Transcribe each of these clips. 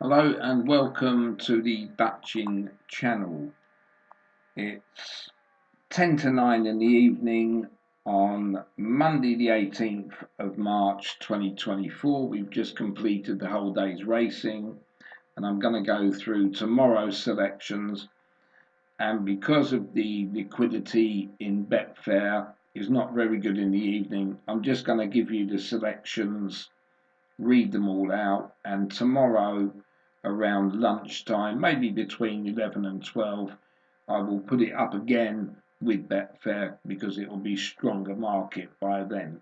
Hello and welcome to the Dutching channel. It's 10 to 9 in the evening on Monday the 18th of March 2024. We've just completed the whole day's racing and I'm going to go through tomorrow's selections, and because of the liquidity in Betfair is not very good in the evening, I'm just going to give you the selections, read them all out, and tomorrow around lunchtime, maybe between 11 and 12, I will put it up again with Betfair because it will be stronger market by then.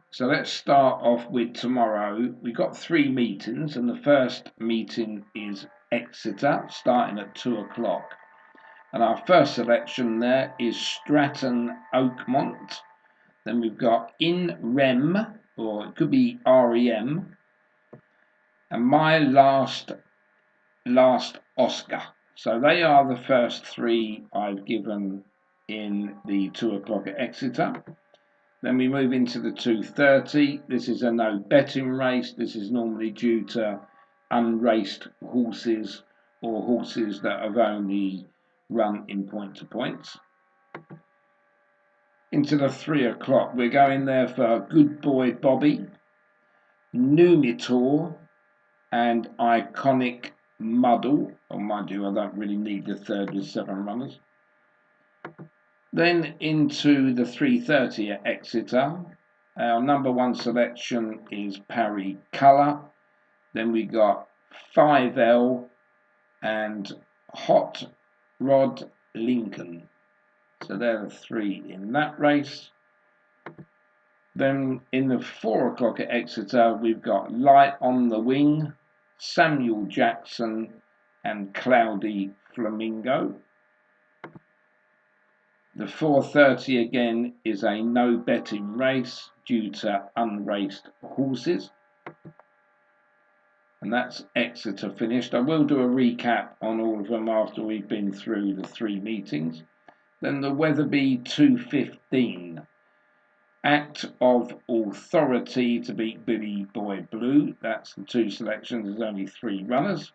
So let's start off with tomorrow. We've got 3 meetings, and the first meeting is Exeter, starting at 2 o'clock. And our first selection there is Stratton Oakmont. Then we've got In Rem, or it could be REM, and My Last Oscar. So they are the first 3 I've given in the 2 o'clock at Exeter. Then we move into the 2:30. This is a no betting race. This is normally due to unraced horses or horses that have only run in point to points. Into the 3 o'clock, we're going there for Good Boy Bobby, Numitor, and Iconic Muddle. Oh, mind you, I don't really need the third with 7 runners. Then into the 3:30 at Exeter. Our number 1 selection is Parry Colour. Then we got 5L and Hot Rod Lincoln. So they're the 3 in that race. Then in the 4 o'clock at Exeter, we've got Light on the Wing, Samuel Jackson, and Cloudy Flamingo. The 4:30 again is a no betting race due to unraced horses. And that's Exeter finished. I will do a recap on all of them after we've been through the 3 meetings. Then the Wetherby 2:15. Act of Authority to beat Billy Boy Blue. That's the 2 selections. There's only 3 runners.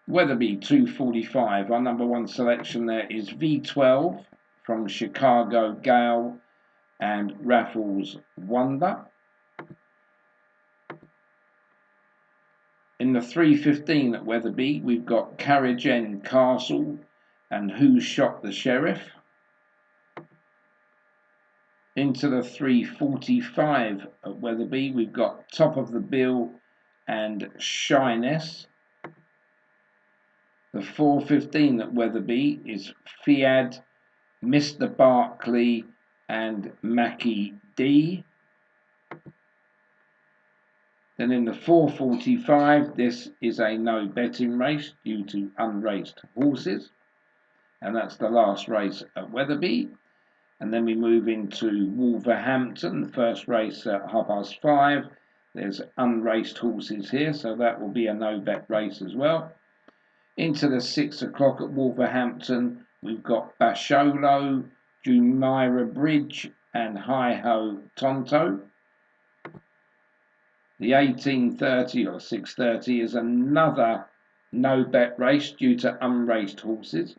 Wetherby 2:45. Our number 1 selection there is V12 from Chicago Gale and Raffles Wonder. In the 3:15 at Wetherby, we've got Carriage End Castle and Who Shot the Sheriff. Into the 3:45 at Wetherby, we've got Top of the Bill and Shyness. The 4:15 at Wetherby is Fiad, Mr. Barkley, and Mackie D. Then in the 4:45, this is a no betting race due to unraced horses, and that's the last race at Wetherby. And then we move into Wolverhampton, the first race at 5:30. There's unraced horses here, so that will be a no bet race as well. Into the 6 o'clock at Wolverhampton, we've got Basholo, Jumeirah Bridge, and Hi Ho Tonto. The 18:30 or 6:30 is another no bet race due to unraced horses.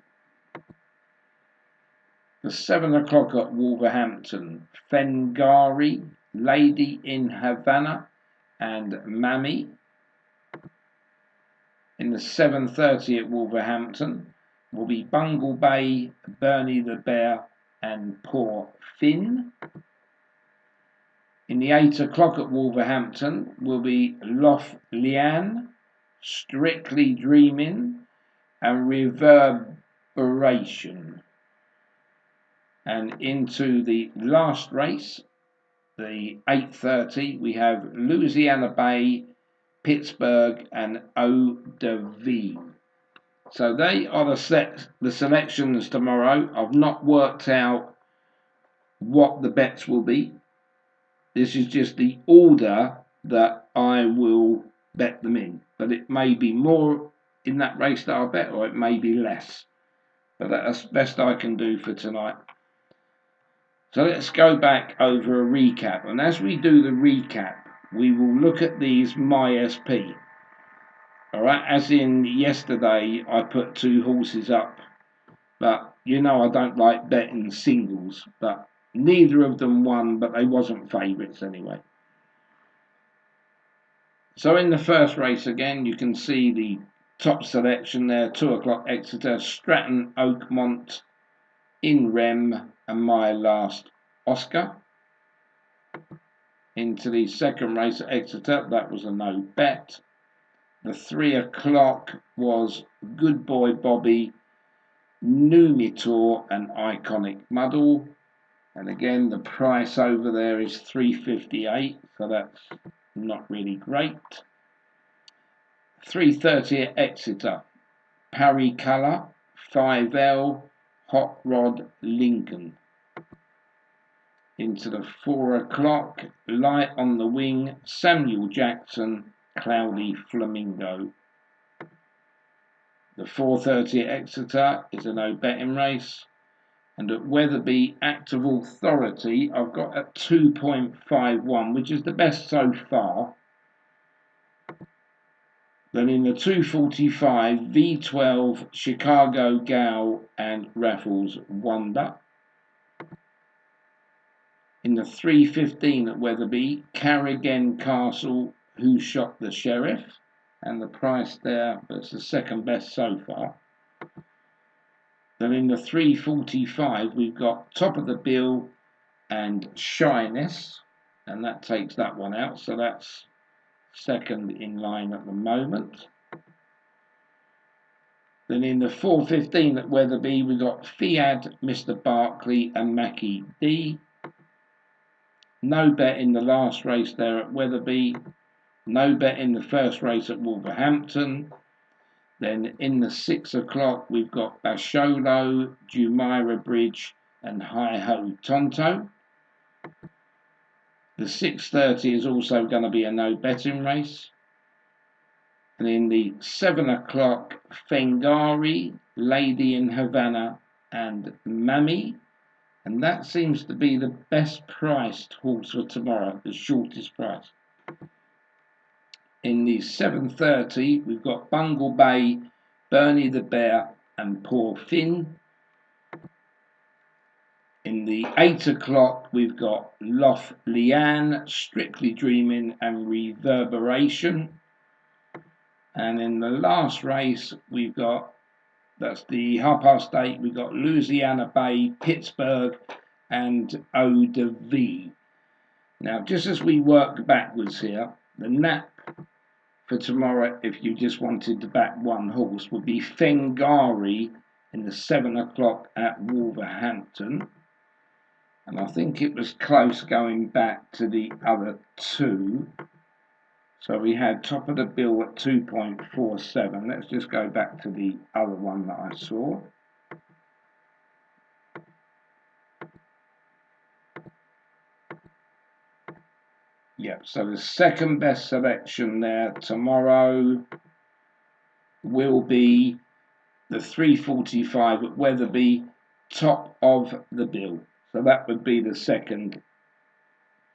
The 7 o'clock at Wolverhampton, Fengari, Lady in Havana, and Mammy. In the 7:30 at Wolverhampton will be Bungle Bay, Bernie the Bear, and Poor Finn. In the 8 o'clock at Wolverhampton will be Lough Lian, Strictly Dreaming, and Reverberation. And into the last race, the 8:30, we have Louisiana Bay, Pittsburgh, and Eau de Vie. So they are the selections tomorrow. I've not worked out what the bets will be. This is just the order that I will bet them in. But it may be more in that race that I'll bet, or it may be less. But that's the best I can do for tonight. So let's go back over a recap. And as we do the recap, we will look at these MySP. Alright, as in yesterday I put 2 horses up, but you know I don't like betting singles, but neither of them won, but they wasn't favourites anyway. So in the first race again, you can see the top selection there, 2 o'clock Exeter, Stratton, Oakmont, In Rem, and My Last Oscar. Into the second race at Exeter, that was a no bet. The 3 o'clock was Good Boy Bobby, Numitor, and Iconic Muddle. And again, the price over there is $3.58, so that's not really great. 3:30 at Exeter, Parry Colour, 5L, Hot Rod Lincoln. Into the 4 o'clock, Light on the Wing, Samuel Jackson, Cloudy Flamingo. The 4:30 at Exeter is a no betting race. And at Wetherby, Act of Authority, I've got at 2.51, which is the best so far. Then in the 2:45, V12, Chicago Gal, and Raffles Wonder. In the 3:15 at Wetherby, Carrigan Castle, Who Shot the Sheriff, and the price there, that's the second best so far. Then in the 3:45, we've got Top of the Bill and Shyness, and that takes that one out, so that's second in line at the moment. Then in the 4:15 at Wetherby, we've got Fiat, Mr. Barkley, and Mackie D. No bet in the last race there at Wetherby. No bet in the first race at Wolverhampton. Then in the 6 o'clock, we've got Basholo, Jumeirah Bridge, and Hi Ho Tonto. The 6:30 is also going to be a no betting race. And in the 7 o'clock, Fengari, Lady in Havana, and Mammy. And that seems to be the best priced horse for tomorrow, the shortest price. In the 7:30, we've got Bungle Bay, Bernie the Bear, and Poor Finn. In the 8 o'clock, we've got Loth Leanne, Strictly Dreaming, and Reverberation. And in the last race, we've got, that's the 8:30, we've got Louisiana Bay, Pittsburgh, and Eau de Vie. Now, just as we work backwards here, the nap for tomorrow, if you just wanted to back one horse, would be Fengari in the 7 o'clock at Wolverhampton. And I think it was close going back to the other 2. So we had Top of the Bill at 2.47. Let's just go back to the other one that I saw. Yep, so the second best selection there tomorrow will be the 3:45 at Wetherby, Top of the Bill. So that would be the second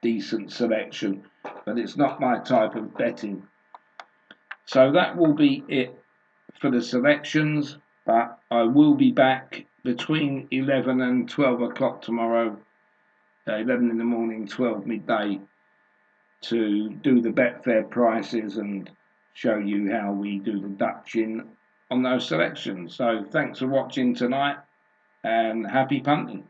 decent selection, but it's not my type of betting. So that will be it for the selections, but I will be back between 11 and 12 o'clock tomorrow, 11 in the morning, 12 midday, to do the Betfair prices and show you how we do the Dutching on those selections. So thanks for watching tonight and happy punting.